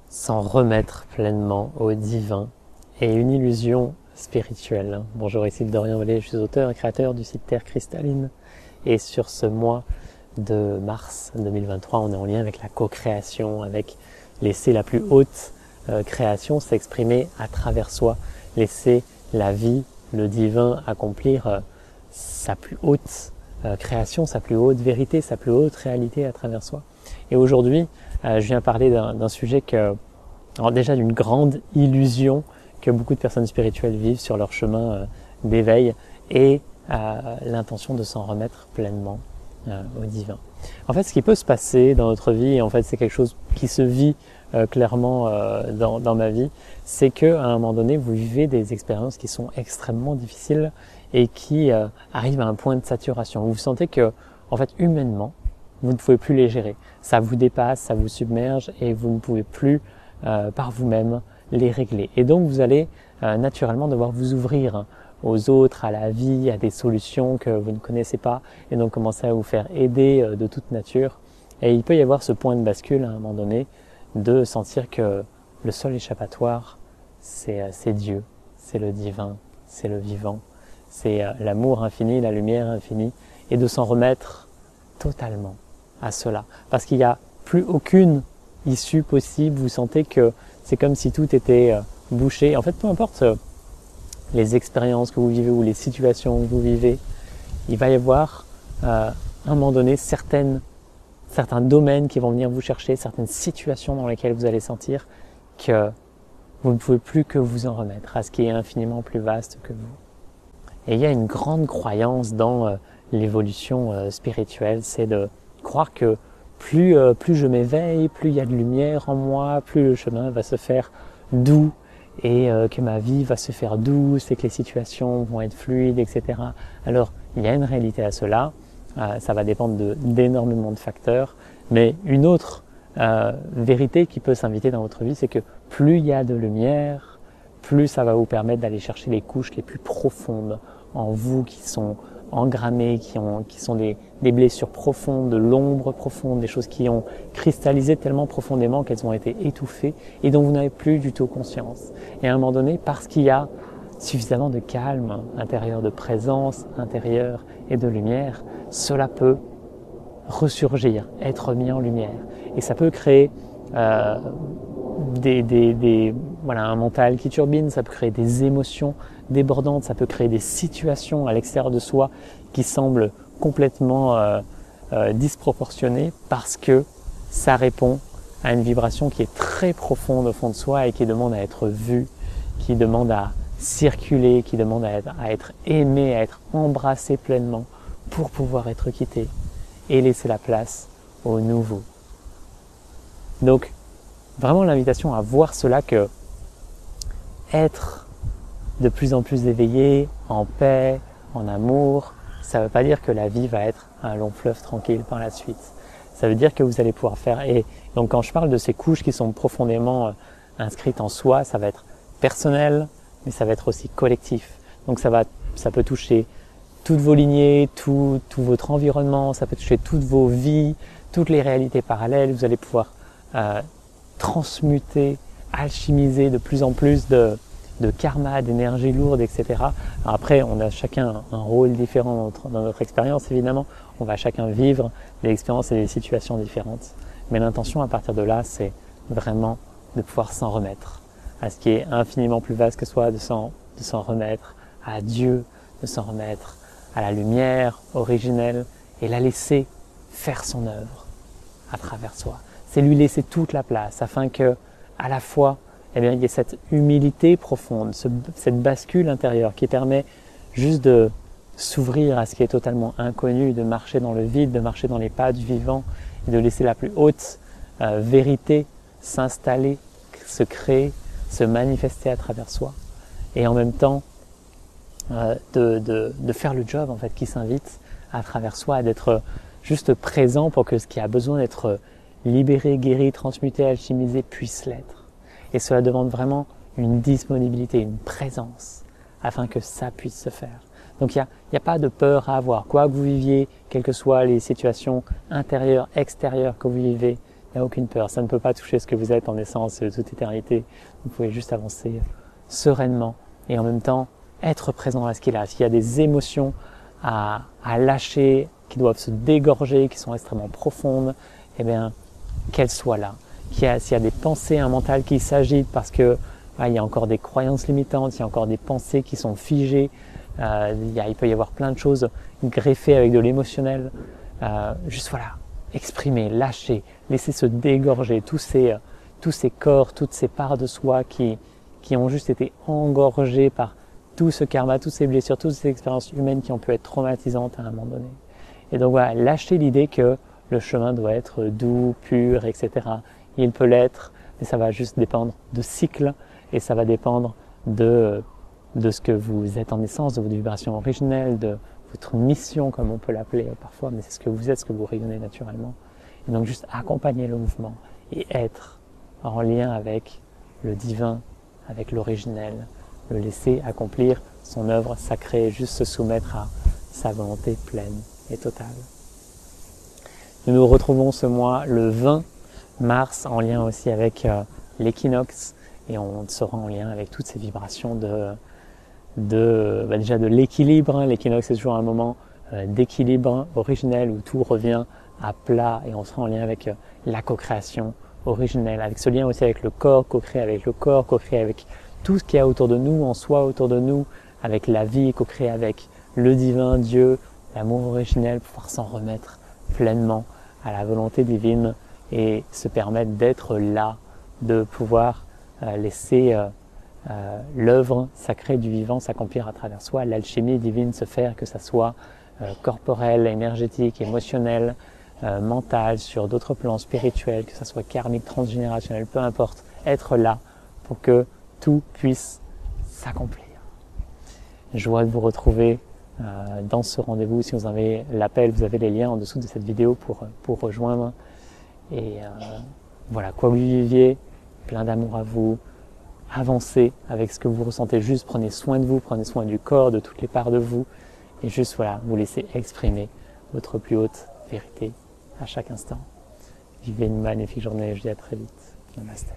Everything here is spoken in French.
s'en remettre pleinement au divin est une illusion spirituelle. Bonjour, ici Dorian Vallée, je suis auteur et créateur du site Terre Cristalline. Et sur ce mois de mars 2023, on est en lien avec la co-création, avec laisser la plus haute création s'exprimer à travers soi, laisser la vie, le divin accomplir sa plus haute création, sa plus haute vérité, sa plus haute réalité à travers soi. Et aujourd'hui, je viens parler d'un sujet alors déjà d'une grande illusion que beaucoup de personnes spirituelles vivent sur leur chemin d'éveil et l'intention de s'en remettre pleinement au divin. En fait, ce qui peut se passer dans notre vie, en fait, c'est quelque chose qui se vit clairement dans ma vie, c'est qu'à un moment donné, vous vivez des expériences qui sont extrêmement difficiles et qui arrivent à un point de saturation. Vous sentez que, en fait, humainement, vous ne pouvez plus les gérer. Ça vous dépasse, ça vous submerge et vous ne pouvez plus par vous-même les régler. Et donc vous allez naturellement devoir vous ouvrir aux autres, à la vie, à des solutions que vous ne connaissez pas et donc commencer à vous faire aider de toute nature. Et il peut y avoir ce point de bascule à un moment donné de sentir que le seul échappatoire, c'est Dieu, c'est le divin, c'est le vivant, c'est l'amour infini, la lumière infinie et de s'en remettre totalement à cela. Parce qu'il n'y a plus aucune issue possible, vous sentez que c'est comme si tout était bouché. En fait, peu importe les expériences que vous vivez ou les situations que vous vivez, il va y avoir à un moment donné certains domaines qui vont venir vous chercher, certaines situations dans lesquelles vous allez sentir que vous ne pouvez plus que vous en remettre à ce qui est infiniment plus vaste que vous. Et il y a une grande croyance dans l'évolution spirituelle, c'est de croire que plus je m'éveille, plus il y a de lumière en moi, plus le chemin va se faire doux et que ma vie va se faire douce et que les situations vont être fluides, etc. Alors, il y a une réalité à cela, ça va dépendre d'énormément de facteurs, mais une autre vérité qui peut s'inviter dans votre vie, c'est que plus il y a de lumière, plus ça va vous permettre d'aller chercher les couches les plus profondes en vous qui sont engrammées, qui sont des blessures profondes, de l'ombre profonde, des choses qui ont cristallisé tellement profondément qu'elles ont été étouffées et dont vous n'avez plus du tout conscience. Et à un moment donné, parce qu'il y a suffisamment de calme intérieur, de présence intérieure et de lumière, cela peut ressurgir, être mis en lumière. Et ça peut créer un mental qui turbine, ça peut créer des émotions débordantes, ça peut créer des situations à l'extérieur de soi qui semblent complètement disproportionnées parce que ça répond à une vibration qui est très profonde au fond de soi et qui demande à être vue, qui demande à circuler, qui demande à être aimé, à être embrassé pleinement pour pouvoir être quitté et laisser la place au nouveau. Donc, vraiment l'invitation à voir cela que être de plus en plus éveillé, en paix, en amour, ça ne veut pas dire que la vie va être un long fleuve tranquille par la suite. Ça veut dire que vous allez pouvoir faire. Et donc quand je parle de ces couches qui sont profondément inscrites en soi, ça va être personnel, mais ça va être aussi collectif. Donc ça peut toucher toutes vos lignées, tout votre environnement, ça peut toucher toutes vos vies, toutes les réalités parallèles. Vous allez pouvoir transmuter, alchimiser de plus en plus de karma, d'énergie lourde, etc. Alors après, on a chacun un rôle différent dans notre expérience, évidemment. On va chacun vivre des expériences et des situations différentes. Mais l'intention à partir de là, c'est vraiment de pouvoir s'en remettre à ce qui est infiniment plus vaste que soi, de s'en remettre à Dieu, de s'en remettre à la lumière originelle et la laisser faire son œuvre à travers soi. C'est lui laisser toute la place afin que, à la fois, il y a cette humilité profonde, cette bascule intérieure qui permet juste de s'ouvrir à ce qui est totalement inconnu, de marcher dans le vide, de marcher dans les pas du vivant et de laisser la plus haute vérité s'installer, se créer, se manifester à travers soi. Et en même temps, de faire le job en fait qui s'invite à travers soi, d'être juste présent pour que ce qui a besoin d'être libéré, guéri, transmuté, alchimisé puisse l'être. Et cela demande vraiment une disponibilité, une présence, afin que ça puisse se faire. Donc il n'y a pas de peur à avoir. Quoi que vous viviez, quelles que soient les situations intérieures, extérieures que vous vivez, Il n'y a aucune peur. Ça ne peut pas toucher ce que vous êtes en essence de toute éternité. Vous pouvez juste avancer sereinement et en même temps être présent à ce qu'il a. S'il y a des émotions à lâcher, qui doivent se dégorger, qui sont extrêmement profondes, eh bien, qu'elles soient là. S'il y a des pensées, un mental qui s'agite parce que il y a encore des croyances limitantes, il y a encore des pensées qui sont figées, il peut y avoir plein de choses greffées avec de l'émotionnel. Juste voilà, exprimer, lâcher, laisser se dégorger tous ces corps, toutes ces parts de soi qui ont juste été engorgés par tout ce karma, toutes ces blessures, toutes ces expériences humaines qui ont pu être traumatisantes à un moment donné. Et donc voilà, lâcher l'idée que le chemin doit être doux, pur, etc. Il peut l'être, mais ça va juste dépendre de cycles et ça va dépendre de ce que vous êtes en essence, de votre vibration originelle, de votre mission, comme on peut l'appeler parfois, mais c'est ce que vous êtes, ce que vous rayonnez naturellement. Et donc juste accompagner le mouvement et être en lien avec le divin, avec l'originel, le laisser accomplir son œuvre sacrée, juste se soumettre à sa volonté pleine et totale. Nous nous retrouvons ce mois le 20 mars en lien aussi avec l'équinoxe et on sera en lien avec toutes ces vibrations déjà de l'équilibre. L'équinoxe c'est toujours un moment d'équilibre originel où tout revient à plat et on sera en lien avec la co-création originelle, avec ce lien aussi avec le corps, co-créer avec le corps, co-créer avec tout ce qu'il y a autour de nous, en soi autour de nous, avec la vie, co-créer avec le divin, Dieu, l'amour originel, pouvoir s'en remettre pleinement à la volonté divine et se permettre d'être là, de pouvoir laisser l'œuvre sacrée du vivant s'accomplir à travers soi, l'alchimie divine se faire, que ça soit corporel, énergétique, émotionnel, mental, sur d'autres plans spirituels, que ça soit karmique, transgénérationnel, peu importe, être là pour que tout puisse s'accomplir. Joie de vous retrouver dans ce rendez-vous. Si vous avez l'appel, vous avez les liens en dessous de cette vidéo pour rejoindre. Et voilà, quoi que vous viviez, plein d'amour à vous, avancez avec ce que vous ressentez, juste prenez soin de vous, prenez soin du corps, de toutes les parts de vous, et juste voilà, vous laissez exprimer votre plus haute vérité à chaque instant. Vivez une magnifique journée, je vous dis à très vite. Namasté.